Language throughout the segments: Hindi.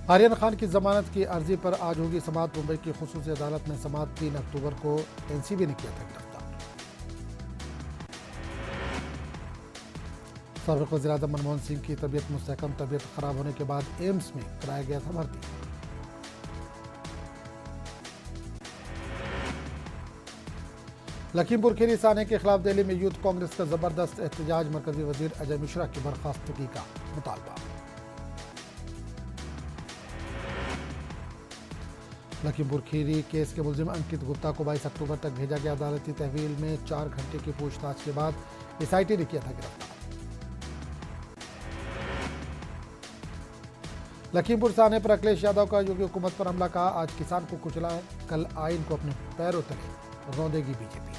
आर्यन खान की जमानत की अर्जी पर आज होगी समाअत। मुंबई की खुसूसी अदालत में समाअत 3 अक्टूबर को एनसीबी ने किया था गिरफ्तार। साबिक वज़ीर-ए-आज़म मनमोहन सिंह की तबीयत मुस्तहकम। तबीयत खराब होने के बाद एम्स में कराया गया था भर्ती। लखीमपुर खीरी साने के खिलाफ दिल्ली में यूथ कांग्रेस का जबरदस्त एहतजाज। मरकजी वजीर अजय मिश्रा की बर्खास्तगी का मुतालबा। लखीमपुर खीरी केस के मुलजिम अंकित गुप्ता को 22 अक्टूबर तक भेजा गया। अदालती तहवील में 4 घंटे की पूछताछ के बाद एसआईटी ने किया था गिरफ्तार। लखीमपुर साने पर अखिलेश यादव का योगी हुकूमत पर हमला। कहा आज किसान को कुचला है, कल आइन को अपने पैरों तले रौंदेगी बीजेपी।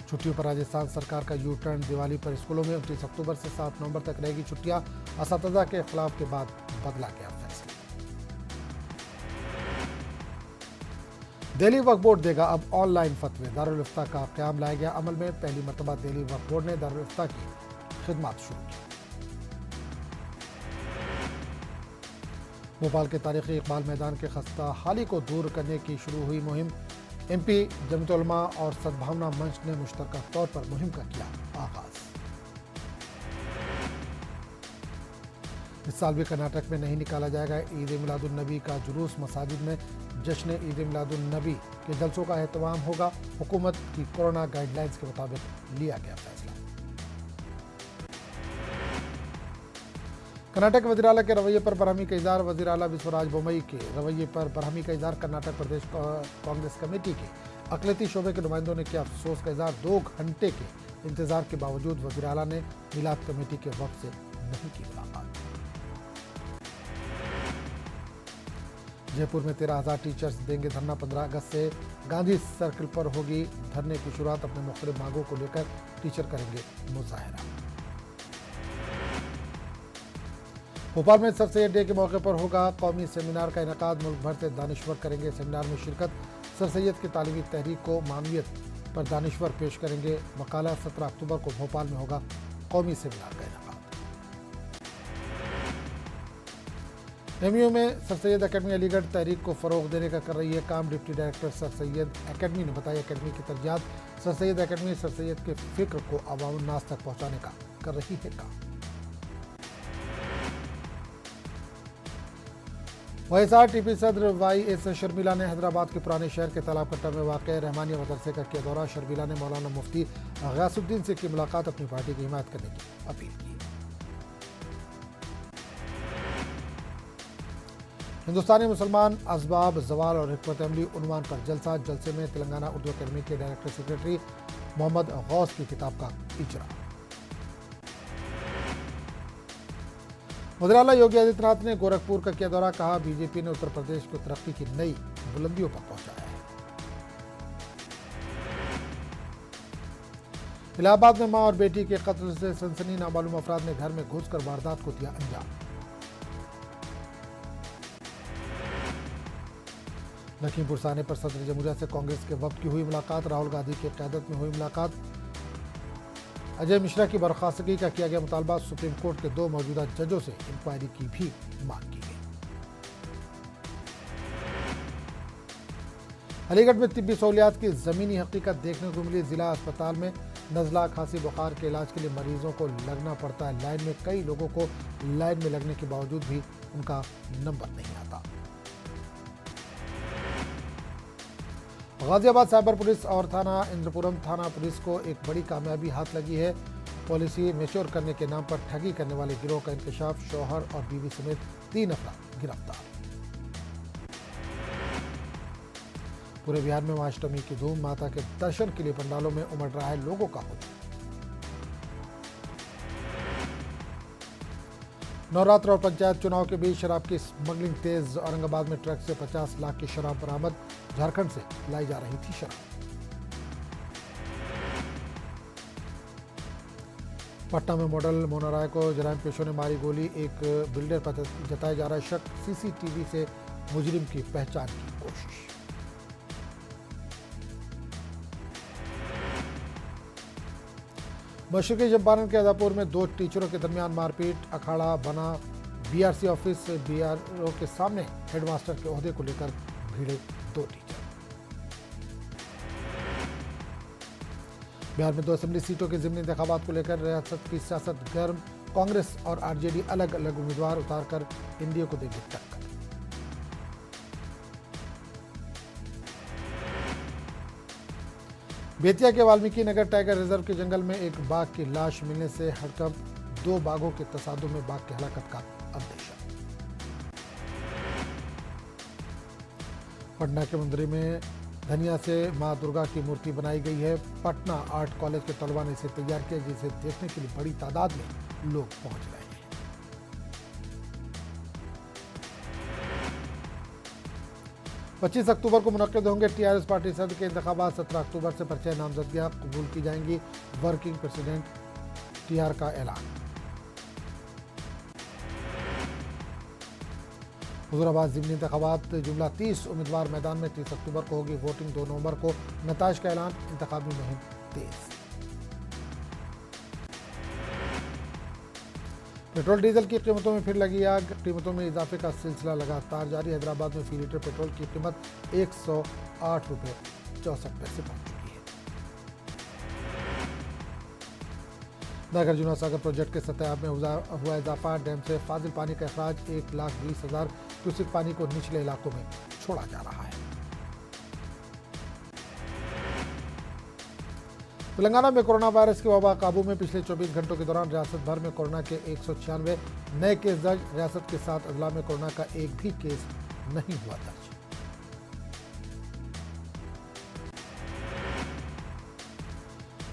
छुट्टियों पर राजस्थान सरकार का यू टर्न। दिवाली पर स्कूलों में 29 अक्टूबर से 7 नवंबर तक रहेगी छुट्टियां। असातिज़ा के खिलाफ के बाद बदला गया फैसला। दिल्ली वक्फ बोर्ड देगा अब ऑनलाइन फतवे। दारुल इफ्ता का क़याम लाया गया अमल में। पहली मरतबा दिल्ली वक्फ बोर्ड ने दारुल इफ्ता की खिदमत शुरू की। भोपाल के तारीखी इकबाल मैदान के खस्ता हाली को दूर करने की शुरू हुई मुहिम। एमपी जमीयत उलमा और सद्भावना मंच ने मुश्तरका तौर पर मुहिम का किया आगाज। इस साल भी कर्नाटक में नहीं निकाला जाएगा ईद मिलादुन नबी का जुलूस। मसाजिद में जश्न ईद मिलादुन नबी के जलसों का एहतमाम होगा। हुकूमत की कोरोना गाइडलाइंस के मुताबिक लिया गया फैसला। कर्नाटक वज़ीर आला के रवैये पर बरहमी का इज़हार। वज़ीर आला विश्वराज बोम्मई के रवैये पर बरहमी का इज़हार। कर्नाटक प्रदेश कांग्रेस कमेटी के अक़लियती शोबे के नुमाइंदों ने किया अफसोस का इज़हार। 2 घंटे के इंतजार के बावजूद वज़ीर आला ने मिलाद कमेटी के वक्त से नहीं की मुलाकात। जयपुर में 13,000 टीचर्स देंगे धरना। 15 अगस्त से गांधी सर्किल पर होगी धरने की शुरुआत। अपने मुख्तलिफ मांगों को लेकर टीचर करेंगे मुजाहिरा। भोपाल में सर सैयद डे के मौके पर होगा कौमी सेमिनार का इनेकाद। मुल्क भर से दानिश्वर करेंगे सेमिनार में शिरकत। सर सैयद की तालीमी तहरीक को मानवियत पर दानिश्वर पेश करेंगे मकाला। 17 अक्टूबर को भोपाल में होगा कौमी सेमिनार का इनेकाद। एमयू में सर सैयद एकेडमी अलीगढ़ तहरीक को फ़रोग देने का कर रही है काम। Deputy director sir Syed academy ने बताया एकेडमी की तरजीहात। Sir Syed academy sir Syed के फ़िक्र को अवाम उन्नास तक पहुँचाने का कर रही है काम। YSRTP सदर YS शर्मिला ने हैदराबाद के पुराने शहर के तालाब कट्टा में वाक़ रहमानिया मदरसे का किया दौरा। शर्मिला ने मौलाना मुफ्ती गयासुद्दीन से की मुलाकात। अपनी पार्टी की हिमायत करने की अपील की। हिंदुस्तानी मुसलमान असबाब जवाल और हिकमत अमली उन्वान पर जलसा। जलसे में तेलंगाना उर्दू अकेडमी के डायरेक्टर सेक्रेटरी मोहम्मद गौस की किताब का इजरा। वज़ीर आला योगी आदित्यनाथ ने गोरखपुर का किया दौरा। कहा बीजेपी ने उत्तर प्रदेश को तरक्की की नई बुलंदियों पर पहुंचाया है। इलाहाबाद में मां और बेटी के कत्ल से सनसनी। नामालूम अफराद ने घर में घुसकर वारदात को दिया अंजाम। लखीमपुर साने पर सदर जमहूरिया से कांग्रेस के वफद की हुई मुलाकात। राहुल गांधी की क़यादत में हुई मुलाकात। अजय मिश्रा की बर्खास्तगी का किया गया मुतालबा। सुप्रीम कोर्ट के 2 मौजूदा जजों से इंक्वायरी की भी मांग की गई। अलीगढ़ में तिब्बी सहूलियात की ज़मीनी हकीकत देखने को मिली। जिला अस्पताल में नज़ला खांसी बुखार के इलाज के लिए मरीजों को लगना पड़ता है लाइन में। कई लोगों को लाइन में लगने के बावजूद भी उनका नंबर नहीं आता। गाजियाबाद साइबर पुलिस और थाना इंद्रपुरम थाना पुलिस को एक बड़ी कामयाबी हाथ लगी है। पॉलिसी मैच्योर करने के नाम पर ठगी करने वाले गिरोह का इंकशाफ। शौहर और बीवी समेत 3 अफराद गिरफ्तार। पूरे बिहार में महाअष्टमी की धूम। माता के दर्शन के लिए पंडालों में उमड़ रहा है लोगों का हुजूम। नवरात्र और पंचायत चुनाव के बीच शराब की स्मगलिंग तेज। औरंगाबाद में ट्रक से 50 लाख की शराब बरामद। झारखंड से लाई जा रही थी शराब। पटना में मॉडल मोना राय को जराइम पेशों ने मारी गोली। एक बिल्डर पर जताया जा रहा है शक। सीसीटीवी से मुजरिम की पहचान की कोशिश। मशरकी चंपारण के अदापुर में दो टीचरों के दरमियान मारपीट, अखाड़ा बना। बीआरसी ऑफिस बीआरओ के सामने हेडमास्टर के ओहदे को लेकर भिड़े दो टीचर। बिहार में 2 असेंबली सीटों के ज़िमनी इंतखाबात को लेकर रियासत की सियासत गर्म। कांग्रेस और आरजेडी अलग अलग उम्मीदवार उतारकर एनडीए को देंगे टक्कर। बेतिया के वाल्मीकि नगर टाइगर रिजर्व के जंगल में एक बाघ की लाश मिलने से हड़कंप। 2 बाघों के तसादुम में बाघ की हलाकत का अंदेशा। पटना के मंदिर में धनिया से मां दुर्गा की मूर्ति बनाई गई है। पटना आर्ट कॉलेज के तलबा ने इसे तैयार किया, जिसे देखने के लिए बड़ी तादाद में लोग पहुंच रहे हैं। पच्चीस अक्टूबर को मुनक्किद होंगे टीआरएस पार्टी सदर के इंतखाबात। 17 अक्टूबर से परिचय नामजदगियां कबूल की जाएंगी। वर्किंग प्रेसिडेंट टीआर का ऐलान। हुजूराबाद ज़िमनी इंतखाबात जुमला 30 उम्मीदवार मैदान में। 30 अक्टूबर को होगी वोटिंग। 2 नवंबर को नताइज का ऐलान। इंतखाबी मुहिम तेज। पेट्रोल डीजल की कीमतों में फिर लगी आग। कीमतों में इजाफे का सिलसिला लगातार जारी। हैदराबाद में फी लीटर पेट्रोल की कीमत 108 रुपये 64 पैसे पहुंच चुकी है। नागार्जुना सागर प्रोजेक्ट के सतह में हुआ इजाफा। डैम से फाजिल पानी का अखराज। 1,20,000 क्यूसेक पानी को निचले इलाकों में छोड़ा जा रहा है। तेलंगाना में कोरोना वायरस की वबा काबू में। पिछले 24 घंटों के दौरान रियासत भर में कोरोना के 196 नए केस दर्ज। रियासत के 7 अजला में कोरोना का एक भी केस नहीं हुआ दर्ज।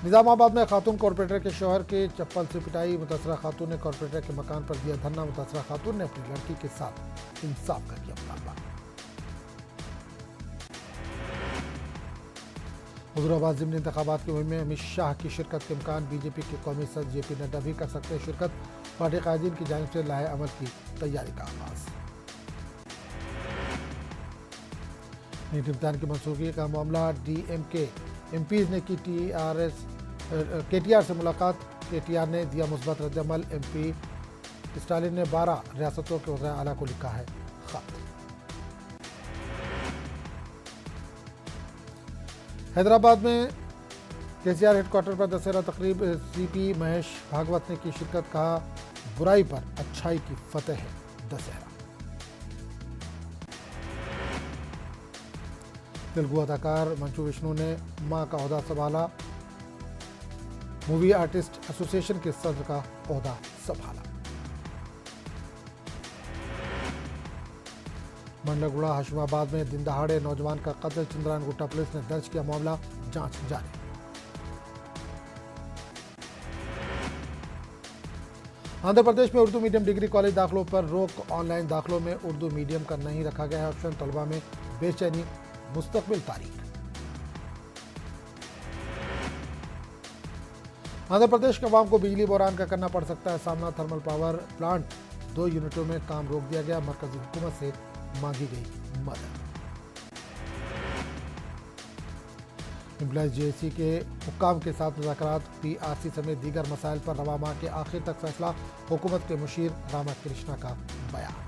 निजामाबाद में खातून कॉरपोरेटर के शौहर के चप्पल से पिटाई। मुतासरा खातून ने कॉरपोरेटर के मकान पर दिया धरना। मुतासरा खातून ने अपनी लड़की के साथ इंसाफ का किया मुतालबा। हुजूराबाद ज़िमनी इंतखाबात की मुहिम में अमित शाह की शिरकत के इम्कान। बीजेपी के कौमी सदर जेपी नड्डा भी कर सकते हैं शिरकत। पार्टी कायदीन की जानिब से लाहे अमल की तैयारी का आगाज। नीट इम्तिहान की मंसूखी का मामला। डीएमके एमपीज ने की केटीआर से मुलाकात। केटीआर ने दिया मुस्बत रद्दअमल। एमपी स्टालिन ने 12 रियासतों के वज़ीर आला को लिखा है खत। हैदराबाद में केसीआर हेडक्वार्टर पर दशहरा तकरीब। सीपी महेश भागवत ने की शिरकत। कहा, बुराई पर अच्छाई की फतेह है दशहरा। तेलुगु अदाकार मंचू विष्णु ने मां का ओहदा संभाला। मूवी आर्टिस्ट एसोसिएशन के सदर का ओहदा संभाला। मंडलगुड़ा हाशिमाबाद में दिन दहाड़े नौजवान का कत्ल। चंद्रायन गुट्टा पुलिस ने दर्ज किया मामला। जांच जारी। आंध्र प्रदेश में उर्दू मीडियम डिग्री कॉलेज दाखिलों पर रोक। ऑनलाइन दाखिलों में उर्दू मीडियम का नहीं रखा गया है ऑप्शन। तलबा में बेचैनी। मुस्तकबिल तारीख। आंध्र प्रदेश के अवाम को बिजली बहरान का करना पड़ सकता है सामना। थर्मल पावर प्लांट 2 यूनिटों में काम रोक दिया गया। मरकजी हुकूमत से मांगी गई मदद। एम्प्लॉयज जेएसी के हुक्काम के साथ मुज़ाकरात। पीआरसी समेत दीगर मसाइल पर रवा माह के आखिर तक फैसला। हुकूमत के मुशीर रामाकृष्णा का बयान।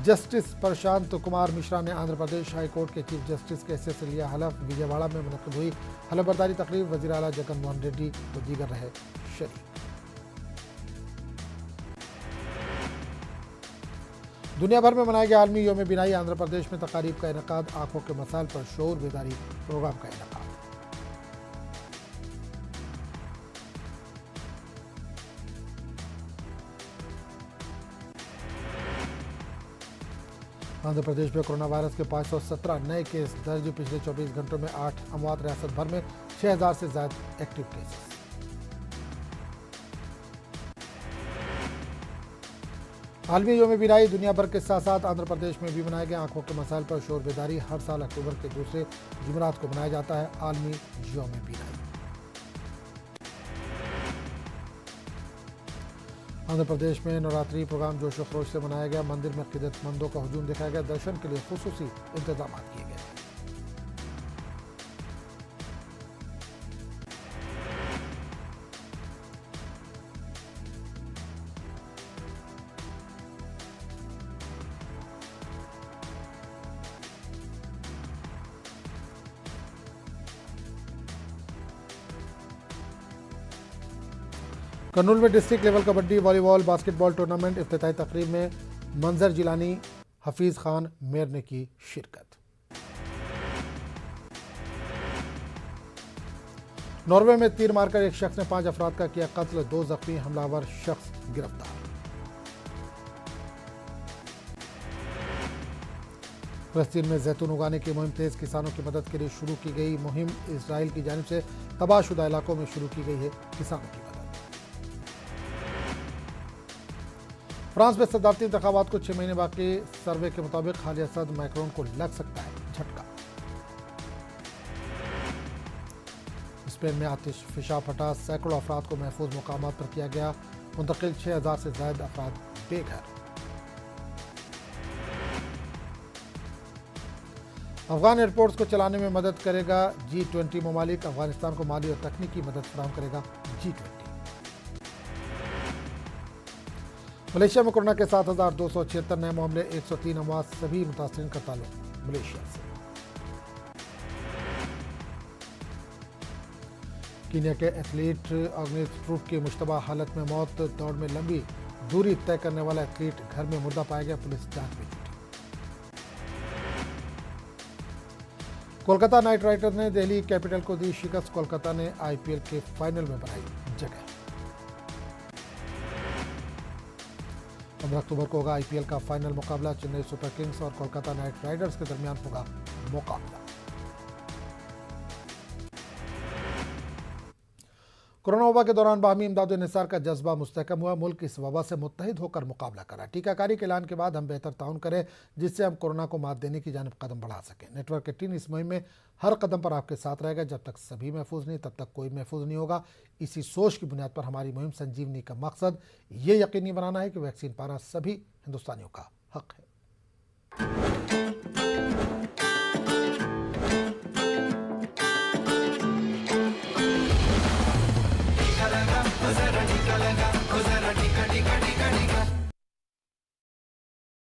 जस्टिस प्रशांत कुमार मिश्रा ने आंध्र प्रदेश हाई कोर्ट के चीफ जस्टिस के हैसियत से लिया हलफ। विजयवाड़ा में मुनक्किद हुई हलफबरदारी तकरीब। वज़ीर आला जगन मोहन रेड्डी व दीगर रहे शरीक। दुनिया भर में मनाया गया आलमी यौम बिनाई। आंध्र प्रदेश में तकारीब का इनेकाद। आंखों के मसाइल पर शऊर बेदारी प्रोग्राम का इनेकाद। आंध्र प्रदेश में कोरोना वायरस के 517 नए केस दर्ज। पिछले 24 घंटों में 8 अमवात। रियासत भर में 6000 से ज्यादा एक्टिव केसेस। आलमी यौम बिनाई दुनिया भर के साथ साथ आंध्र प्रदेश में भी मनाया गया। आंखों के मसाइल पर शोर बेदारी। हर साल अक्टूबर के दूसरे जुमेरात को मनाया जाता है आलमी यौम बिनाई। आंध्र प्रदेश में नवरात्रि प्रोग्राम जोशो खरोश से मनाया गया। मंदिर में अकीदतमंदों का हुजूम दिखाया गया। दर्शन के लिए खुसूसी इंतजाम किए गए। कर्नूल में district level kabaddi, volleyball, basketball tournament इफ्तिताही तकरीब में मंजर जिलानी, हफीज खान मेयर ने की शिरकत। नॉर्वे में तीर मारकर एक शख्स ने 5 अफराद का किया कत्ल, 2 जख्मी, हमलावर शख्स गिरफ्तार। फलस्तीन में जैतून उगाने की मुहिम तेज, किसानों की मदद के लिए शुरू की गई मुहिम। इजराइल की जानिब से तबाहशुदा इलाकों में शुरू की गई है किसानों की मदद। फ्रांस में सदारती इंतखाबात को 6 महीने बाकी, सर्वे के मुताबिक हालिया सदर मैक्रोन को लग सकता है झटका। स्पेन में आतिश फिशा फटा, सैकड़ों अफराद को महफूज मुकामात पर किया गया मुंतकिल, 6000 से ज्यादा अफराद बेघर। अफगान एयरपोर्ट्स को चलाने में मदद करेगा G20 ममालिक, अफगानिस्तान को माली और तकनीकी मदद फराहम करेगा G20। मलेशिया में कोरोना के 7276 नए मामले, 103 अमवात, सभी मुतासिरीन का ताल्लुक मलेशिया से। कीनिया के एथलीट अग्निस प्रूफ की मुश्तबा हालत में मौत, दौड़ में लंबी दूरी तय करने वाला एथलीट घर में मुर्दा पाया गया, पुलिस जांच में जुटी। कोलकाता नाइट राइडर्स ने दिल्ली कैपिटल को दी शिकस्त, कोलकाता ने IPL के फाइनल में बनाई जगह। 15 अक्टूबर को होगा IPL का फाइनल मुकाबला, चेन्नई सुपर किंग्स और कोलकाता नाइट राइडर्स के दरमियान होगा मुकाबला। कोरोना वबा के दौरान बाहमी इमदाद और निसार का जज्बा मुस्तहकम हुआ, मुल्क इस वबा से मुत्तहिद होकर मुकाबला करा। टीकाकारी के ऐलान के बाद हम बेहतर ताउन करें जिससे हम कोरोना को मात देने की जानिब कदम बढ़ा सकें। नेटवर्क के टीम इस मुहिम में हर कदम पर आपके साथ रहेगा। जब तक सभी महफूज नहीं तब तक कोई महफूज नहीं होगा। इसी सोच की बुनियाद पर हमारी मुहिम संजीवनी का मकसद ये यकीनी बनाना है कि वैक्सीन पाना सभी हिंदुस्तानियों का हक है।